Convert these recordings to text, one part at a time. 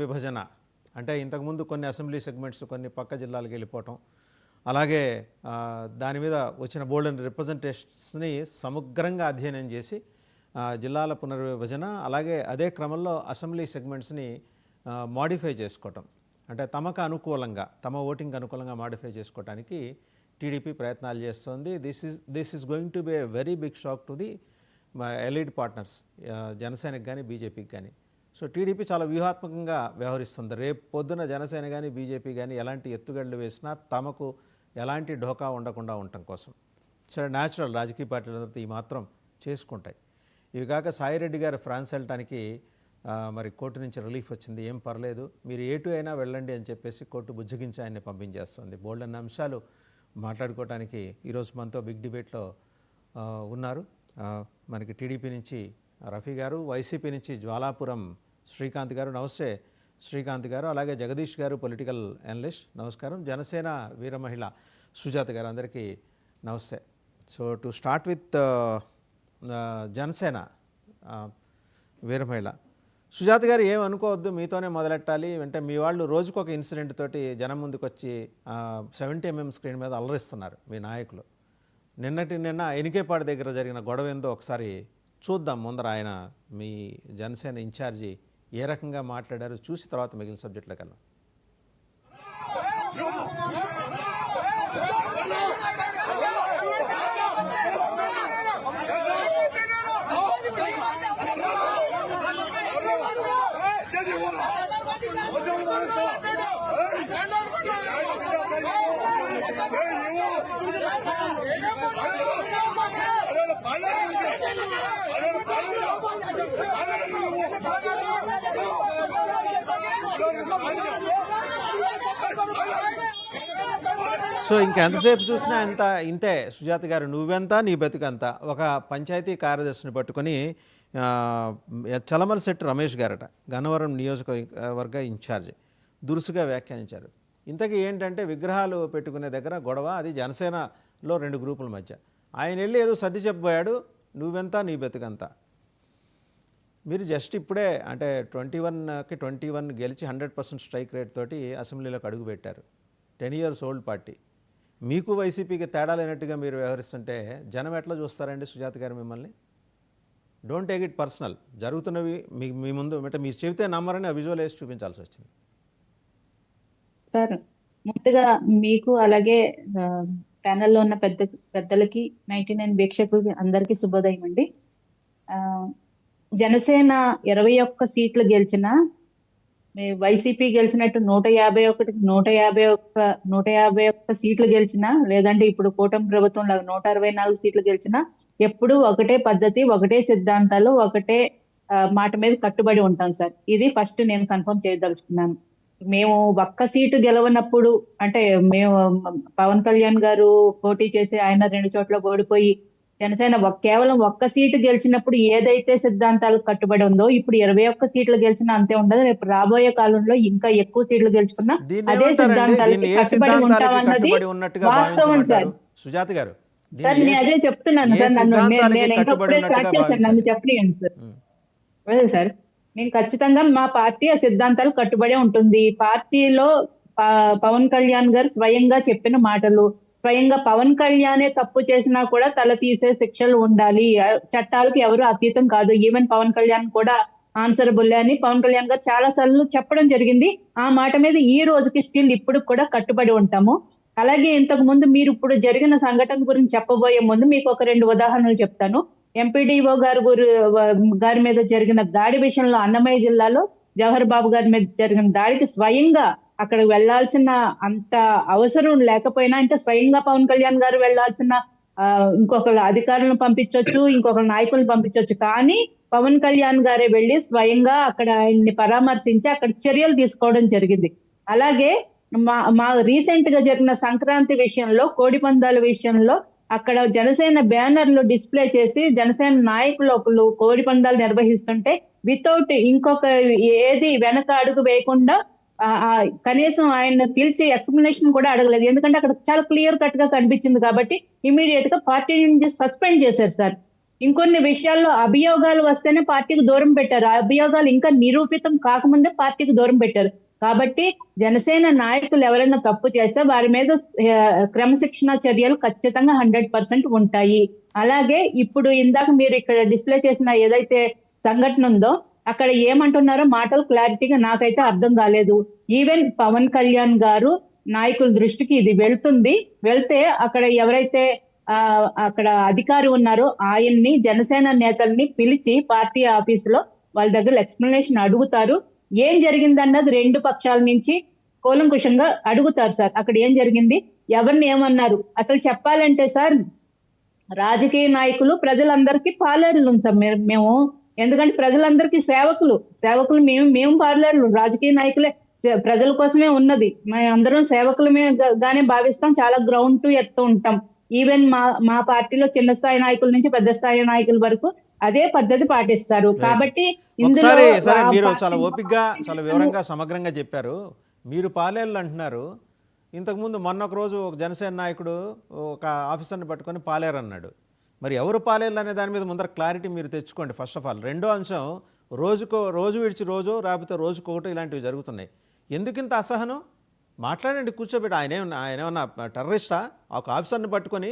విభజన అంటే ఇంతకుముందు కొన్ని అసెంబ్లీ సెగ్మెంట్స్ కొన్ని పక్క జిల్లాలకు వెళ్ళిపోవటం, అలాగే దాని మీద వచ్చిన బోల్డెన్ రిప్రజెంటేషన్స్ని సమగ్రంగా అధ్యయనం చేసి జిల్లాల పునర్విభజన, అలాగే అదే క్రమంలో అసెంబ్లీ సెగ్మెంట్స్ని మాడిఫై చేసుకోవటం, అంటే తమకు అనుకూలంగా తమ ఓటింగ్ అనుకూలంగా మాడిఫై చేసుకోవడానికి టీడీపీ ప్రయత్నాలు చేస్తోంది. This is going to be a very big shock to the allied partners, జనసేనకి కానీ బీజేపీకి కానీ. సో టీడీపీ చాలా వ్యూహాత్మకంగా వ్యవహరిస్తుంది. రేపు పొద్దున జనసేన కానీ బీజేపీ కానీ ఎలాంటి ఎత్తుగడలు వేసినా తమకు ఎలాంటి ఢోకా ఉండకుండా ఉండటం కోసం. సో న్యాచురల్ రాజకీయ పార్టీలంతా ఈ మాత్రం చేసుకుంటాయి. ఇవి కాక సాయిరెడ్డి గారు ఫ్రాన్స్ వెళ్ళటానికి మరి కోర్టు నుంచి రిలీఫ్ వచ్చింది. ఏం పర్లేదు, మీరు ఎటు అయినా వెళ్ళండి అని చెప్పేసి కోర్టు బుజ్జగించి ఆయన్ని పంపించేస్తుంది. బోల్డెన్ అంశాలు మాట్లాడుకోవడానికి ఈరోజు మనతో బిగ్ డిబేట్లో ఉన్నారు. మనకి టీడీపీ నుంచి రఫీ గారు, వైసీపీ నుంచి జ్వాలాపురం శ్రీకాంత్ గారు. నమస్తే శ్రీకాంత్ గారు. అలాగే జగదీష్ గారు, పొలిటికల్ అనలిస్ట్. నమస్కారం. జనసేన వీర మహిళ సుజాత గారు. అందరికీ నమస్తే. So to start with Janasena వీర మహిళ సుజాత గారు, ఏమనుకోవద్దు, మీతోనే మొదలెట్టాలి. అంటే మీ వాళ్ళు రోజుకొక ఇన్సిడెంట్ తోటి జనం ముందుకు వచ్చి 70mm స్క్రీన్ మీద అలరిస్తున్నారు మీ నాయకులు. నిన్న ఎనికేపాడు దగ్గర జరిగిన గొడవ ఏందో ఒకసారి చూద్దాం. ముందర ఆయన మీ జనసేన ఇన్ఛార్జి ఏ రకంగా మాట్లాడారో చూసి తర్వాత మిగిలిన సబ్జెక్టులకు వెళ్దాం. సో ఇంకెంతసేపు చూసినా ఇంతే సుజాత గారు, నువ్వెంత నీ బతుకంత. ఒక పంచాయతీ కార్యదర్శిని పట్టుకొని చలమలశెట్టి రమేష్ గారట, గన్నవరం నియోజకవర్గ ఇన్ఛార్జి, దురుసుగా వ్యాఖ్యానించారు. ఇంతకీ ఏంటంటే విగ్రహాలు పెట్టుకునే దగ్గర గొడవ, అది జనసేనలో 2 గ్రూపుల మధ్య. ఆయన వెళ్ళి ఏదో సర్ది చెప్పబోయాడు, నువ్వెంత నీ బతుకంత. మీరు జస్ట్ ఇప్పుడే అంటే 21కి 21 గెలిచి 100% స్ట్రైక్ రేట్ తోటి అసెంబ్లీలోకి అడుగుపెట్టారు. 10 years old పార్టీ. మీకు వైసీపీకి తేడా లేనట్టుగా మీరు వ్యవహరిస్తుంటే జనం ఎట్లా చూస్తారండి సుజాత గారు మిమ్మల్ని? Don't take it personal. జరుగుతున్నవి మీ ముందు అంటే మీరు చెబితే నమ్మరని ఆ విజువల్ వేసి చూపించాల్సి వచ్చింది. సార్, ముందుగా మీకు అలాగే ప్యానెల్లో ఉన్న పెద్దలకి 99 వీక్షకులకి అందరికీ శుభోదయం అండి. జనసేన 21 సీట్లు గెలిచిన, వైసీపీ గెలిచినట్టు 151 సీట్లు గెలిచినా, లేదంటే ఇప్పుడు కూటమి ప్రభుత్వం 164 సీట్లు గెలిచినా ఎప్పుడు ఒకటే పద్ధతి, ఒకటే సిద్ధాంతాలు, ఒకటే మాట మీద కట్టుబడి ఉంటాం సార్. ఇది ఫస్ట్ నేను కన్ఫర్మ్ చేయదలుచుకున్నాను. మేము ఒక్క సీటు గెలవనప్పుడు, అంటే మేము పవన్ కళ్యాణ్ గారు పోటీ చేసి ఆయన 2 చోట్ల ఓడిపోయి జనసేన కేవలం ఒక్క సీటు గెలిచినప్పుడు ఏదైతే సిద్ధాంతాలు కట్టుబడి ఉందో, ఇప్పుడు 21 సీట్లు గెలిచినా అంతే ఉండదు. రేపు రాబోయే కాలంలో ఇంకా ఎక్కువ సీట్లు గెలుచుకున్నా అదే సిద్ధాంతాలకి కట్టుబడి ఉంటామన్నది వాస్తవం సార్. సుజాత గారు, సార్ నేను అదే చెప్తున్నాను సార్. నేను ఇంకప్పుడే స్టార్ట్ చేశాను, నన్ను చెప్పలేను సార్. అదే సార్, నేను ఖచ్చితంగా మా పార్టీ ఆ సిద్ధాంతాలు కట్టుబడే ఉంటుంది. పార్టీలో పవన్ కళ్యాణ్ గారు స్వయంగా చెప్పిన మాటలు, స్వయంగా పవన్ కళ్యాణే తప్పు చేసినా కూడా తల తీసే శిక్షలు ఉండాలి, చట్టాలకు ఎవరు అతీతం కాదు, ఈవెన్ పవన్ కళ్యాణ్ కూడా ఆన్సరబుల్ అని పవన్ కళ్యాణ్ గారు చాలా సార్లు చెప్పడం జరిగింది. ఆ మాట మీద ఈ రోజుకి స్టిల్ ఇప్పుడు కూడా కట్టుబడి ఉంటాము. అలాగే ఇంతకు ముందు మీరు ఇప్పుడు జరిగిన సంఘటన గురించి చెప్పబోయే ముందు మీకు ఒక 2 ఉదాహరణలు చెప్తాను. ఎంపీడీఓ గారి మీద జరిగిన దాడి విషయంలో అన్నమయ్య జిల్లాలో జవహర్ బాబు గారి మీద జరిగిన దాడికి స్వయంగా అక్కడికి వెళ్లాల్సిన అంత అవసరం లేకపోయినా, అంటే స్వయంగా పవన్ కళ్యాణ్ గారు వెళ్లాల్సిన ఇంకొకరు అధికారులను పంపించవచ్చు, ఇంకొకరు నాయకులను పంపించవచ్చు, కానీ పవన్ కళ్యాణ్ గారే వెళ్లి స్వయంగా అక్కడ ఆయన్ని పరామర్శించి అక్కడ చర్యలు తీసుకోవడం జరిగింది. అలాగే మా రీసెంట్ గా జరిగిన సంక్రాంతి విషయంలో, కోడి పందాల విషయంలో అక్కడ జనసేన బ్యానర్లు డిస్ప్లే చేసి జనసేన నాయకులు ఒకళ్ళు కోడి పందాలు నిర్వహిస్తుంటే వితౌట్ ఇంకొక ఏది వెనక అడుగు వేయకుండా కనీసం ఆయన పిలిచి ఎక్స్ప్లెనేషన్ కూడా అడగలేదు. ఎందుకంటే అక్కడ చాలా క్లియర్ కట్ గా కనిపించింది కాబట్టి ఇమీడియట్ గా పార్టీ నుంచి సస్పెండ్ చేశారు సార్. ఇంకొన్ని విషయాల్లో అభియోగాలు వస్తేనే పార్టీకి దూరం పెట్టారు. ఆ అభియోగాలు ఇంకా నిరూపితం కాకముందే పార్టీకి దూరం పెట్టారు. కాబట్టి జనసేన నాయకులు ఎవరైనా తప్పు చేస్తే వారి మీద క్రమశిక్షణ చర్యలు ఖచ్చితంగా 100% ఉంటాయి. అలాగే ఇప్పుడు ఇందాక మీరు ఇక్కడ డిస్ప్లే చేసిన ఏదైతే సంఘటన ఉందో అక్కడ ఏమంటున్నారో మాటలు క్లారిటీగా నాకైతే అర్థం కాలేదు. ఈవెన్ పవన్ కళ్యాణ్ గారు నాయకుల దృష్టికి ఇది వెళ్తుంది. వెళ్తే అక్కడ ఎవరైతే అక్కడ అధికారి ఉన్నారో ఆయన్ని జనసేన నేతల్ని పిలిచి పార్టీ ఆఫీసులో వాళ్ళ దగ్గర ఎక్స్ప్లెనేషన్ అడుగుతారు. ఏం జరిగిందన్నది రెండు పక్షాల నుంచి కూలంకుషంగా అడుగుతారు సార్. అక్కడ ఏం జరిగింది, ఎవరిని ఏమన్నారు, అసలు చెప్పాలంటే సార్ రాజకీయ నాయకులు ప్రజలందరికీ పాలేరులు సార్ మేము. ఎందుకంటే ప్రజలందరికీ సేవకులు మేము పాలేరులు. రాజకీయ నాయకులే ప్రజల కోసమే ఉన్నది. మేము అందరం సేవకులమే గానే భావిస్తాం. చాలా గ్రౌండ్ టు ఎర్త్ ఉంటాం. ఈవెన్ మా పార్టీలో చిన్న స్థాయి నాయకుల నుంచి పెద్ద స్థాయి నాయకుల వరకు అదే పద్ధతి పాటిస్తారు. కాబట్టి ఒకసారి సరే, మీరు చాలా ఓపికగా చాలా వివరంగా సమగ్రంగా చెప్పారు. మీరు పాలేళ్ళు అంటున్నారు. ఇంతకుముందు మొన్న ఒక రోజు ఒక జనసేన నాయకుడు ఒక ఆఫీసర్ని పట్టుకొని పాలేరు అన్నాడు. మరి ఎవరు పాలేళ్ళు అనే దాని మీద ముందర క్లారిటీ మీరు తెచ్చుకోండి ఫస్ట్ ఆఫ్ ఆల్. రెండో అంశం, రోజు విడిచి రోజు రాకపోతే రోజుకొకటి ఇలాంటివి జరుగుతున్నాయి. ఎందుకింత అసహనం? మాట్లాడండి, కూర్చోబెట్టి. ఆయన ఏమన్నా టెర్రరిస్టా? ఒక ఆఫీసర్ని పట్టుకొని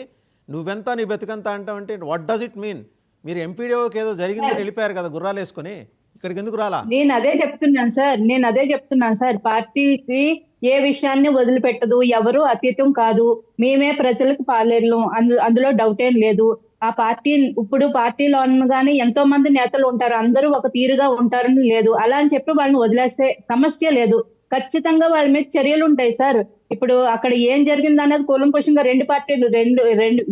నువ్వెంత నీ బతికంత అంటావంటే వాట్ డస్ ఇట్ మీన్? మీరు ఎంపీడీఓకి ఏదో జరిగిందని వెళ్ళిపోయారు కదా గుర్రాలు వేసుకొని, ఇక్కడికి ఎందుకు రాలా? నేను అదే చెప్తున్నాను సార్. పార్టీకి ఏ విషయాన్ని వదిలిపెట్టదు, ఎవరు అతీతం కాదు. మేమే ప్రజలకు పాలేర్లు, అందులో డౌట్ ఏం లేదు. ఆ పార్టీ ఇప్పుడు పార్టీలో అనగానే ఎంతో మంది నేతలు ఉంటారు, అందరూ ఒక తీరుగా ఉంటారని లేదు. అలా అని చెప్పి వాళ్ళని వదిలేసే సమస్య లేదు. ఖచ్చితంగా వాళ్ళ మీద చర్యలు ఉంటాయి సార్. ఇప్పుడు అక్కడ ఏం జరిగింది అన్నది కూలంకుషంగా రెండు పార్టీలు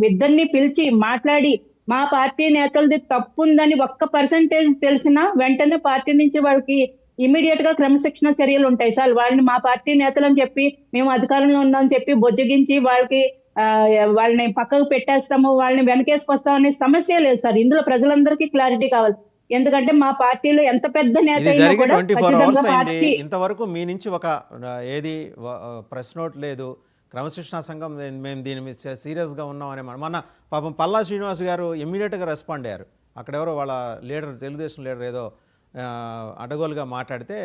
ఇద్దరిని పిలిచి మాట్లాడి మా పార్టీ నేతలది తప్పు ఉందని 1% తెలిసినా వెంటనే పార్టీ నుంచి వాళ్ళకి ఇమీడియట్ గా క్రమశిక్షణ చర్యలు ఉంటాయి సార్. వాళ్ళని మా పార్టీ నేతలని చెప్పి మేము అధికారంలో ఉందని చెప్పి బొజ్జగించి వాళ్ళని పక్కకు పెట్టేస్తాము, వాళ్ళని వెనకేసుకొస్తాం అనే సమస్య లేదు సార్. ఇందులో ప్రజలందరికీ క్లారిటీ కావాలి. ఎందుకంటే మా పార్టీలో ఎంత పెద్ద నేత అయినా కూడా 24 hours అయింది. ఇంతవరకు మీ నుంచి ఒక ఏది ప్రెస్ నోట్ లేదు, క్రమశిక్షణా సంఘం మేము దీని మీద సీరియస్గా ఉన్నామని. మన పాపం పల్లా శ్రీనివాస్ గారు ఇమ్మీడియట్గా రెస్పాండ్ అయ్యారు. అక్కడెవరో వాళ్ళ లీడర్, తెలుగుదేశం లీడర్ ఏదో అడగోలుగా మాట్లాడితే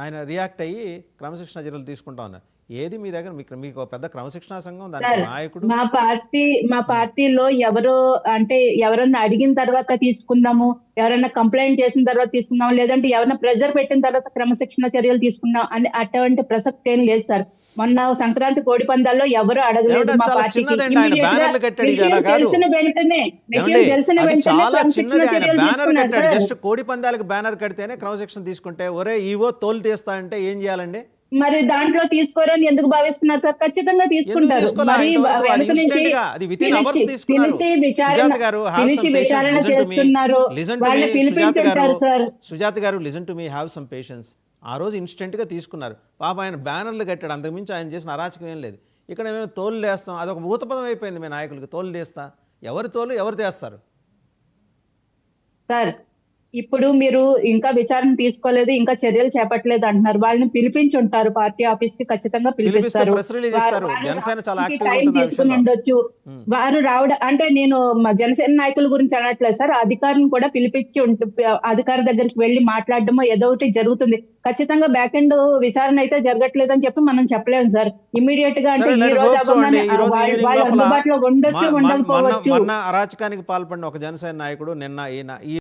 ఆయన రియాక్ట్ అయ్యి క్రమశిక్షణ చర్యలు తీసుకుంటా ఉన్నారు. ఏది మీ దగ్గర? మీకు పెద్ద క్రమశిక్షణా సంఘం, దానికి నాయకుడు? మా పార్టీలో ఎవరన్నా అడిగిన తర్వాత తీసుకుందాము, ఎవరైనా కంప్లైంట్ చేసిన తర్వాత తీసుకుందాము, లేదంటే ఎవరైనా ప్రెజర్ పెట్టిన తర్వాత క్రమశిక్షణ చర్యలు తీసుకుందాం అని అటువంటి ప్రసక్తి ఏం లేదు సార్. మొన్న సంక్రాంతి కోడి పందాల్లో ఎవరు అడగలేదు. మా పార్టీకి తెలిసిన వెంటనే జస్ట్ కోడి పందాలకు బ్యానర్ కడితేనే క్రమశిక్షణ తీసుకుంటే, ఒరే ఈవో తోలు తీస్తా అంటే ఏం చేయాలండి? మరి దాంట్లో తీసుకోరని ఎందుకు భావిస్తున్నారు సార్? ఖచ్చితంగా తీసుకుంటారు. సుజాత గారు, listen to me, have some patience. ఆ రోజు ఇన్స్టెంట్గా తీసుకున్నారు. పాప ఆయన బ్యానర్లు కట్టాడు, అంతకుమించి ఆయన చేసిన అరాచకం ఏం లేదు. ఇక్కడ మేము తోలు లేస్తాం, అదొక భూతపదం అయిపోయింది మీ నాయకులకి. తోలు లేస్తా, ఎవరి తోలు ఎవరు తెస్తారు సార్? ఇప్పుడు మీరు ఇంకా విచారణ తీసుకోలేదు, ఇంకా చర్యలు చేపట్టలేదు అంటున్నారు. వాళ్ళని పిలిపించి ఉంటారు పార్టీ ఆఫీస్ కి, ఖచ్చితంగా పిలిపిస్తారు. టైం తీసుకుని ఉండొచ్చు వారు రావడం. అంటే నేను జనసేన నాయకుల గురించి అనట్లేదు సార్, అధికారిని కూడా పిలిపించి అధికారి దగ్గరికి వెళ్లి మాట్లాడడమో ఏదో ఒకటి జరుగుతుంది. ఖచ్చితంగా బ్యాక్ ఎండ్ విచారణ అయితే జరగట్లేదని చెప్పి మనం చెప్పలేము సార్. ఇమీడియట్ గా అంటే ఈ రోజు అవ్వగానే వాళ్ళు అందుబాటులో ఉండొచ్చు, ఉండకపోవచ్చు. అరాచకానికి పాల్పడిన ఒక జనసేన నాయకుడు నిన్న